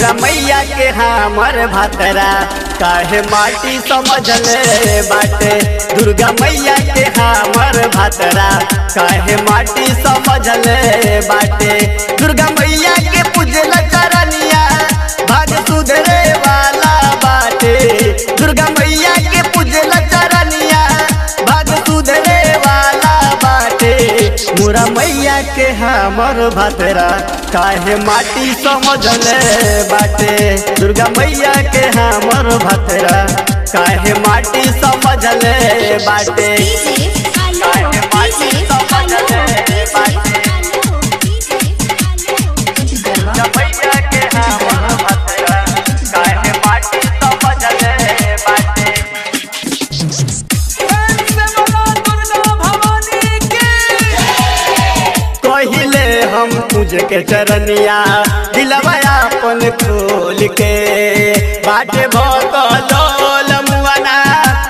दुर्गा मैया के हमर भातरा काहे माटी समझले बाटे। दुर्गा मैया के हमर भातरा काहे माटी समझले बाटे। दुर्गा मैया के पूजल चरनिया भाग सुधरे वाला बाटे। दुर्गा मैया के पूजल चरनिया भाग सुधरे वाला बाटे। मोरा मैया के हमर भातरा काहे माटी समझले बाटे। दुर्गा मैया के हमर भातरा काहे माटी समझले बाटे। काहे माटी समझले बाटे। दुर्गा मैया के हमर भातरा काहे माटी समझले बाटे। कहिले हम पूज के चरनिया दिलवा अपन खोल के बाटे भोकलोल मुआना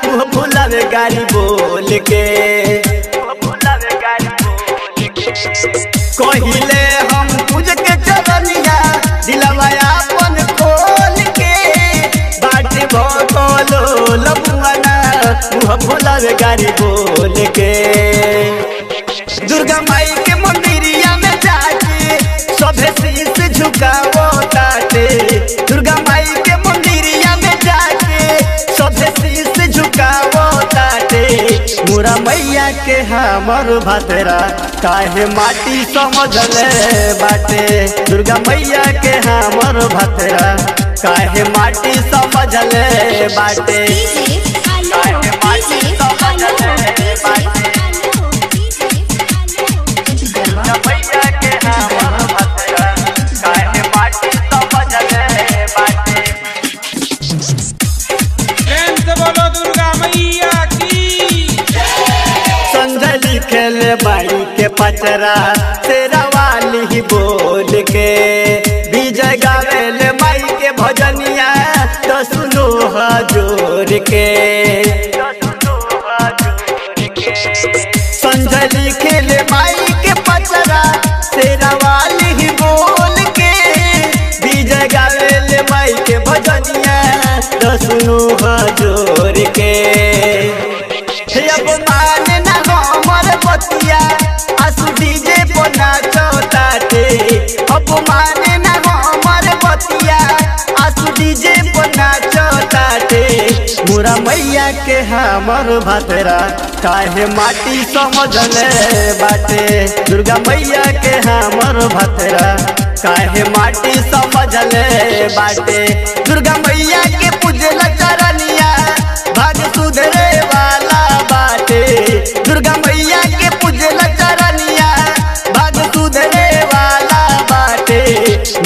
मुँह फुलल गाड़ी बोल के। कहिले हम पूज के चरनिया दिलवा अपन खोल के बाटे भोकलोल मुआना मुँह फुलल गाड़ी बोल के। दुर्गा माई के मंदिरिया में जाके सभे शीश झुकावो ताटे। दुर्गा माई के मंदिरिया में जाके सभे शीश झुकावो ताटे। मोरा मैया के हमर भातरा काहे माटी समझले बाटे। दुर्गा मैया के हमर भातरा काहे माटी समझले बाटे। काहे माटी समझले बाटे। खेले बाई के पचरा तेरा वाली ही बोल के विजय गावेले माई के भजनिया तो सुनो जोर के। संजली खेले माई के पचरा तेरा वाली ही बोल के विजय गावेले माई के भजनिया तो सुनो जोर के। आसु डीजे पर नाचो ताटे अब माने ना हमर बतिया। आसु डीजे पर नाचो ताटे। मोरा मैया के हमर भातरा काहे माटी समझले बाटे। दुर्गा मैया के हमर भातरा काहे माटी समझले बाटे। दुर्गा मैया के पूजल चरनिया भाग सुधरे वाला बाटे। दुर्गा मैया के पूजल चरनिया भाग सुधरे वाला बाटे।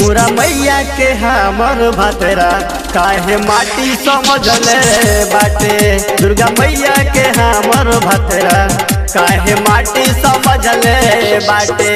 मोरा मैया के हमर भातरा काहे माटी समझले बाटे। दुर्गा मैया के हमर भातरा काहे माटी समझले बाटे।